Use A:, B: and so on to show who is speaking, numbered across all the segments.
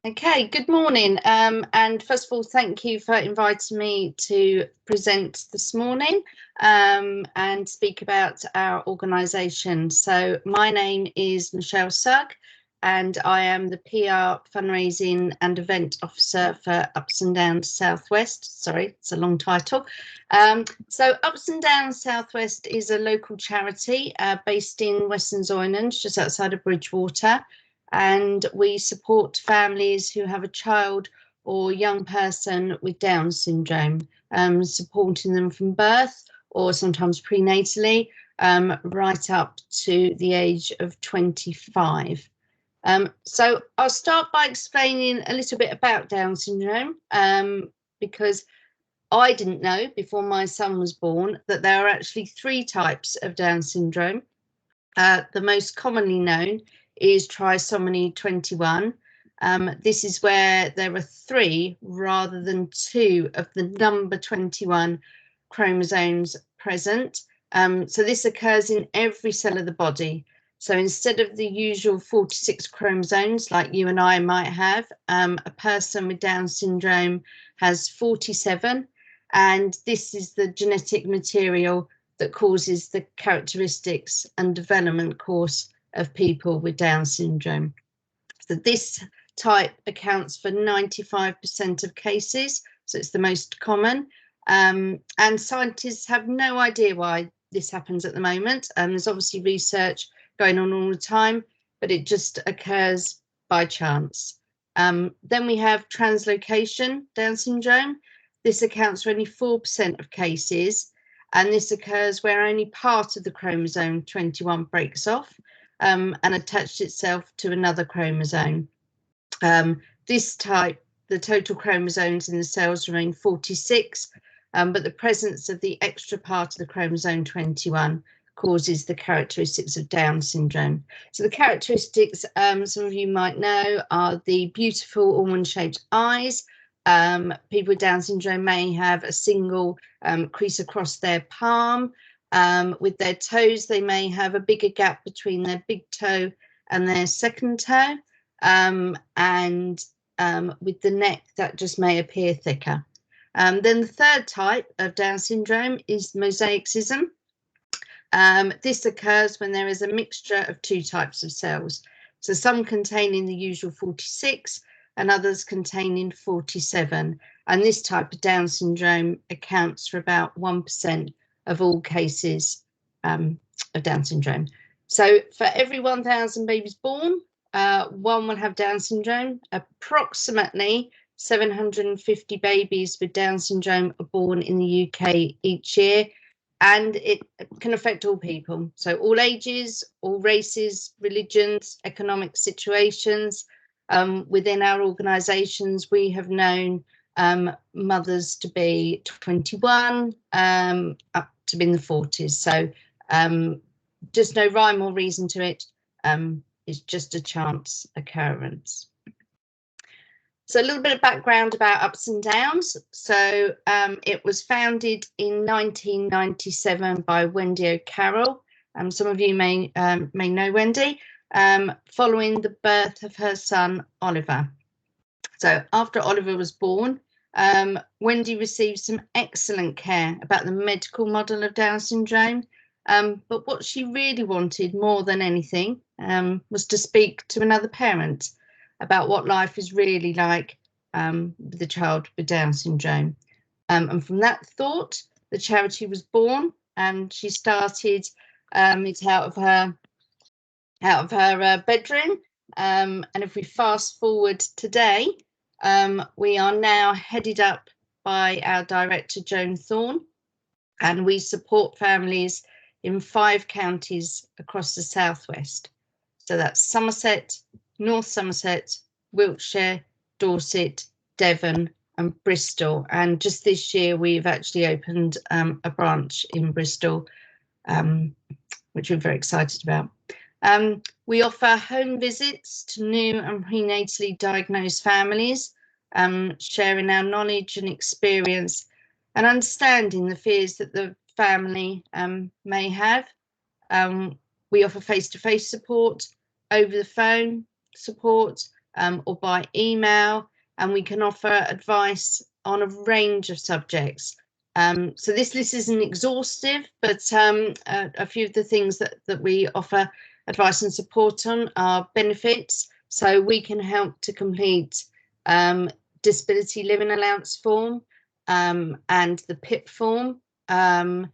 A: Okay, good morning. And first of all, thank you for inviting me to present this morning and speak about our organisation. So my name is Michelle Sugg and I am the PR, Fundraising and Event Officer for Ups and Downs Southwest. Sorry, it's a long title. So Ups and Downs Southwest is a local charity based in Western Zoyland, just outside of Bridgewater. And we support families who have a child or young person with Down syndrome, supporting them from birth or sometimes prenatally, right up to the age of 25. So I'll start by explaining a little bit about Down syndrome, because I didn't know before my son was born that there are actually 3 types of Down syndrome. The most commonly known is trisomy 21. This is where there are 3 rather than 2 of the number 21 chromosomes present. So this occurs in every cell of the body. So instead of the usual 46 chromosomes like you and I might have, a person with Down syndrome has 47, and this is the genetic material that causes the characteristics and development course of people with Down syndrome. So this type accounts for 95% of cases, so it's the most common. And scientists have no idea why this happens at the moment. There's obviously research going on all the time, but it just occurs by chance. Then we have translocation Down syndrome. This accounts for only 4% of cases, and this occurs where only part of the chromosome 21 breaks off and attached itself to another chromosome. This type, the total chromosomes in the cells remain 46, but the presence of the extra part of the chromosome 21 causes the characteristics of Down syndrome. So the characteristics, some of you might know, are the beautiful almond-shaped eyes. People with Down syndrome may have a single crease across their palm. With their toes, they may have a bigger gap between their big toe and their second toe. And with the neck, that just may appear thicker. Then the third type of Down syndrome is Mosaicism. This occurs when there is a mixture of 2 types of cells. So some containing the usual 46 and others containing 47. And this type of Down syndrome accounts for about 1% of all cases of Down syndrome. So for every 1,000 babies born, 1 will have Down syndrome. Approximately 750 babies with Down syndrome are born in the UK each year, and it can affect all people. So all ages, all races, religions, economic situations. Within our organisations, we have known mothers to be 21 up to be in the 40s. So just no rhyme or reason to it. It's just a chance occurrence. So a little bit of background about Ups and Downs. So it was founded in 1997 by Wendy O'Carroll. Some of you may know Wendy, following the birth of her son, Oliver. So after Oliver was born, Wendy received some excellent care about the medical model of Down syndrome. But what she really wanted more than anything was to speak to another parent about what life is really like with a child with Down syndrome. And from that thought, the charity was born, and she started it out of her bedroom. And if we fast forward today, we are now headed up by our director, Joan Thorne, and we support families in 5 counties across the southwest. So that's Somerset, North Somerset, Wiltshire, Dorset, Devon and Bristol. And just this year we've actually opened a branch in Bristol, which we're very excited about. We offer home visits to new and prenatally diagnosed families, sharing our knowledge and experience and understanding the fears that the family may have. We offer face-to-face support, over the phone support, or by email, and we can offer advice on a range of subjects. So this list isn't exhaustive, but a few of the things that we offer advice and support on are benefits. So we can help to complete disability living allowance form and the PIP form, and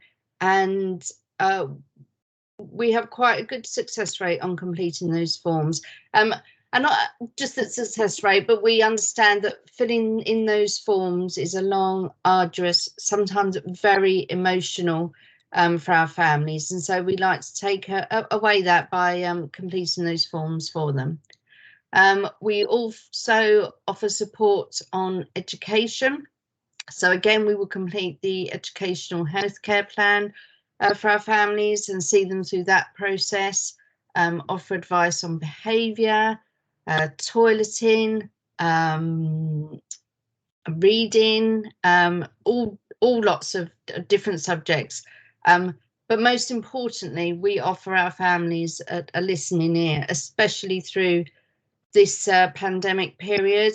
A: we have quite a good success rate on completing those forms. And not just the success rate, but we understand that filling in those forms is a long, arduous, sometimes very emotional for our families. And so we like to take away that by completing those forms for them. We also offer support on education. So again, we will complete the educational healthcare plan for our families and see them through that process, offer advice on behaviour, toileting, reading, all lots of different subjects. But most importantly, we offer our families a listening ear, especially through this pandemic period.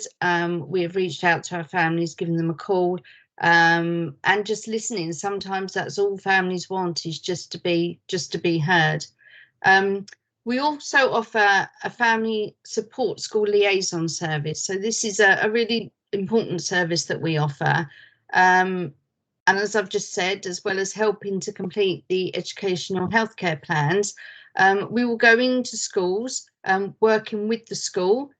A: We have reached out to our families, given them a call, and just listening. Sometimes that's all families want, is just to be heard. We also offer a family support school liaison service. So this is a really important service that we offer. And as I've just said, as well as helping to complete the educational healthcare plans, we will go into schools, working with the school,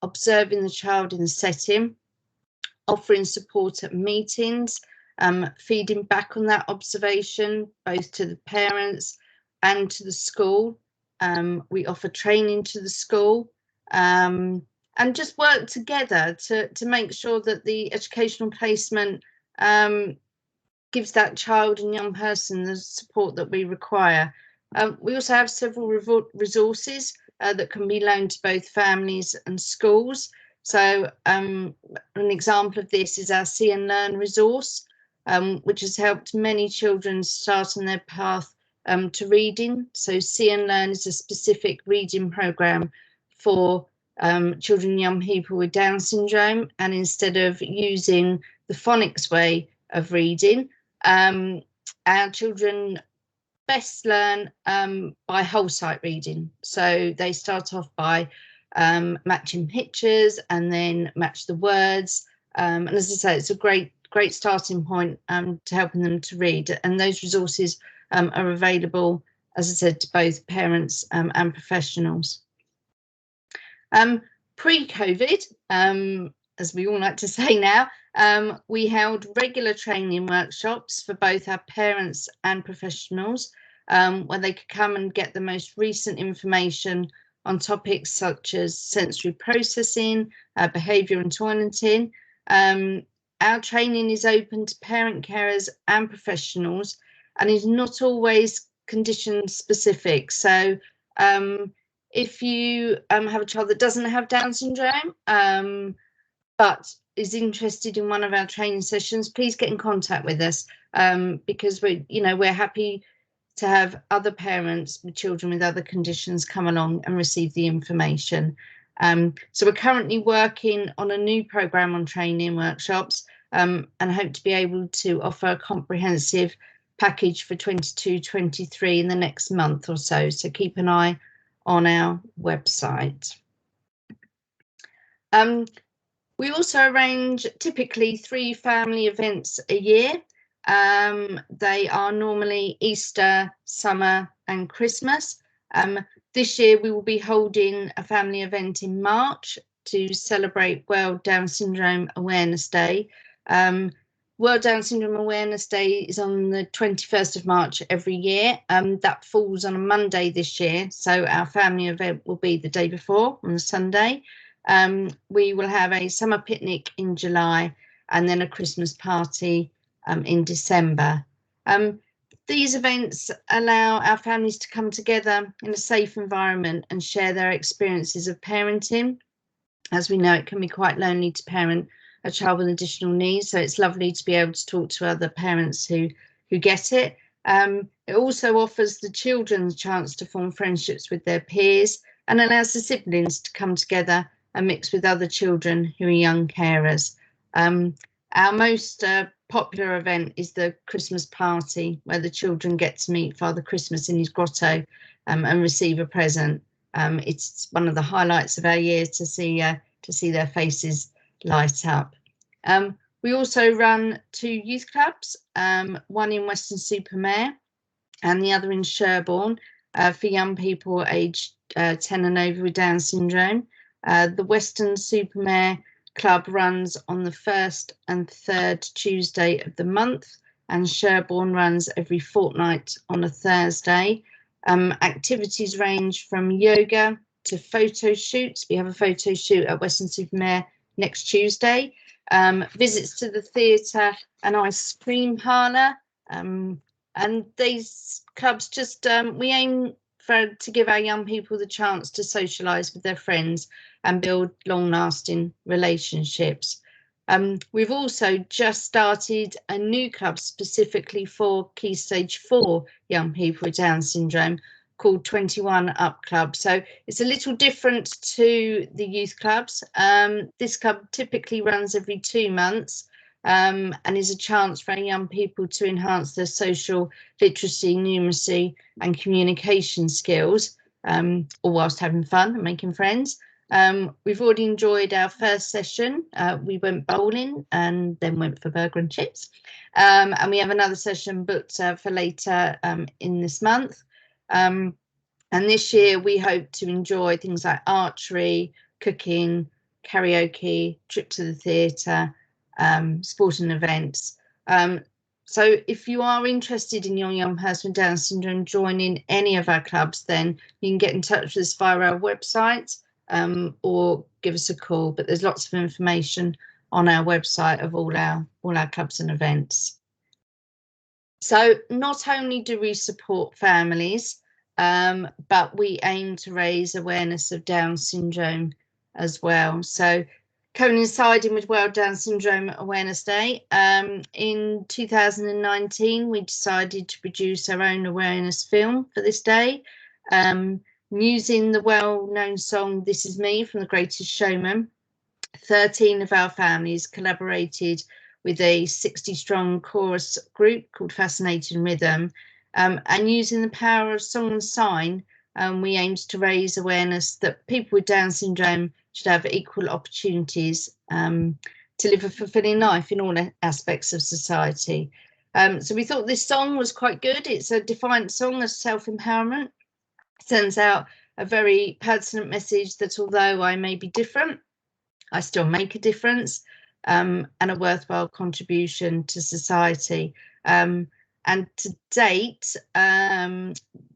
A: observing the child in the setting, offering support at meetings, feeding back on that observation, both to the parents and to the school. We offer training to the school, and just work together to make sure that the educational placement gives that child and young person the support that we require. We also have several resources that can be loaned to both families and schools. So an example of this is our See and Learn resource, which has helped many children start on their path to reading. So See and Learn is a specific reading programme for children and young people with Down syndrome, and instead of using the phonics way of reading, our children best learn by whole sight reading. So they start off by matching pictures and then match the words. And as I say, it's a great starting point to helping them to read. And those resources are available, as I said, to both parents and professionals. Pre-COVID, as we all like to say now, we held regular training workshops for both our parents and professionals, where they could come and get the most recent information on topics such as sensory processing, behaviour and toileting. Our training is open to parent carers and professionals and is not always condition specific. So if you have a child that doesn't have Down syndrome, but is interested in one of our training sessions, please get in contact with us, because we're happy to have other parents with children with other conditions come along and receive the information. So we're currently working on a new programme on training workshops, and hope to be able to offer a comprehensive package for 22-23 in the next month or so. So keep an eye on our website. We also arrange typically 3 family events a year. They are normally Easter, summer and Christmas. This year we will be holding a family event in March to celebrate World Down Syndrome Awareness Day. World Down Syndrome Awareness Day is on the 21st of March every year. That falls on a Monday this year, so our family event will be the day before, on a Sunday. We will have a summer picnic in July and then a Christmas party in December. These events allow our families to come together in a safe environment and share their experiences of parenting. As we know, it can be quite lonely to parent a child with additional needs, so it's lovely to be able to talk to other parents who get it. It also offers the children the chance to form friendships with their peers and allows the siblings to come together and mix with other children who are young carers. Our most popular event is the Christmas party, where the children get to meet Father Christmas in his grotto and receive a present. It's one of the highlights of our year to see their faces light up. We also run 2 youth clubs, one in Weston-super-Mare and the other in Sherborne, for young people aged 10 and over with Down syndrome. The Weston-super-Mare Club runs on the 1st and 3rd Tuesday of the month, and Sherborne runs every fortnight on a Thursday. Activities range from yoga to photo shoots. We have a photo shoot at Weston-super-Mare next Tuesday. Visits to the theatre and ice cream parlour. And these clubs just, we aim to give our young people the chance to socialise with their friends and build long-lasting relationships. We've also just started a new club specifically for Key Stage 4 young people with Down syndrome called 21 Up Club. So it's a little different to the youth clubs. This club typically runs every 2 months and is a chance for our young people to enhance their social literacy, numeracy and communication skills, all whilst having fun and making friends. We've already enjoyed our first session. We went bowling and then went for burger and chips. And we have another session booked for later in this month. And this year we hope to enjoy things like archery, cooking, karaoke, trip to the theatre, sporting events. So if you are interested in your young person with Down syndrome joining any of our clubs, then you can get in touch with us via our website or give us a call. But there's lots of information on our website of all our clubs and events. So not only do we support families, but we aim to raise awareness of Down syndrome as well. So coinciding with World Down Syndrome Awareness Day, in 2019 we decided to produce our own awareness film for this day, using the well-known song This Is Me from The Greatest Showman. 13 of our families collaborated with a 60-strong chorus group called Fascinating Rhythm, and using the power of song and sign, we aimed to raise awareness that people with Down syndrome should have equal opportunities to live a fulfilling life in all aspects of society. So we thought this song was quite good. It's a defiant song of self-empowerment. It sends out a very pertinent message that although I may be different, I still make a difference, and a worthwhile contribution to society. And to date,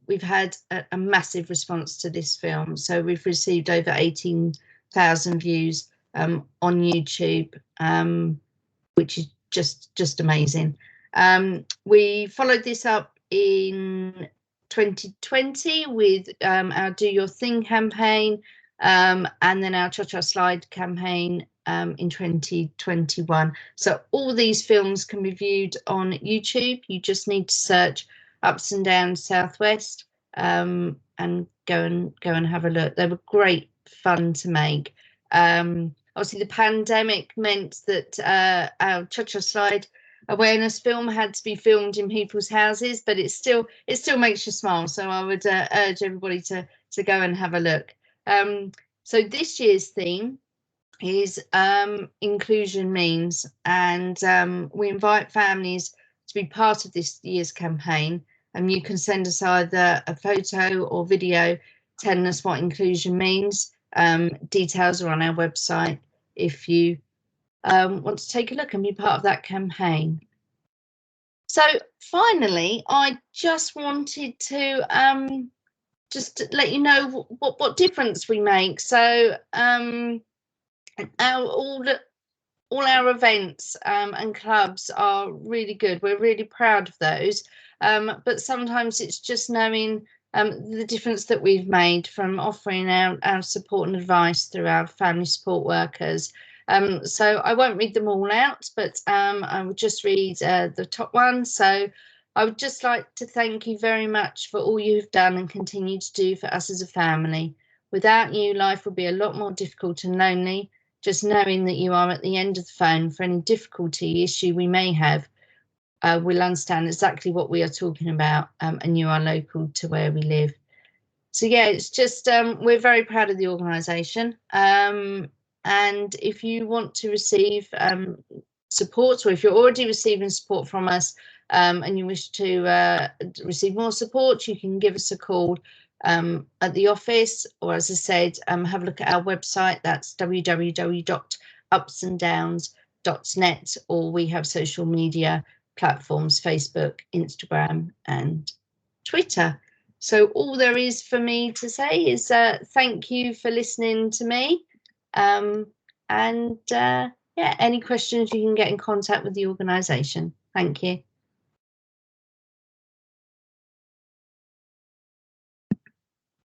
A: we've had a massive response to this film. So we've received over 18,000 views on YouTube, which is just amazing. We followed this up in 2020 with our Do Your Thing campaign, and then our Cha Cha Slide campaign in 2021. So all these films can be viewed on YouTube. You just need to search Ups and Downs Southwest and go and have a look. They were great fun to make. Obviously the pandemic meant that our Cha Cha Slide awareness film had to be filmed in people's houses, but it still makes you smile. So I would urge everybody to go and have a look. So this year's theme is inclusion means, and we invite families to be part of this year's campaign, and you can send us either a photo or video telling us what inclusion means. Details are on our website if you want to take a look and be part of that campaign. So finally, I just wanted to just let you know what difference we make. So all our events and clubs are really good. We're really proud of those, but sometimes it's just knowing the difference that we've made from offering our support and advice through our family support workers. So I won't read them all out, but I will just read the top one. So I would just like to thank you very much for all you've done and continue to do for us as a family. Without you, life would be a lot more difficult and lonely. Just knowing that you are at the end of the phone for any difficulty, issue we may have, we'll understand exactly what we are talking about, and you are local to where we live. So yeah, it's just we're very proud of the organisation, and if you want to receive support, or if you're already receiving support from us, and you wish to receive more support, you can give us a call at the office, or as I said, have a look at our website. That's www.upsanddowns.net, or we have social media platforms: Facebook, Instagram, and Twitter. So all there is for me to say is thank you for listening to me, and yeah, any questions, you can get in contact with the organisation. Thank you.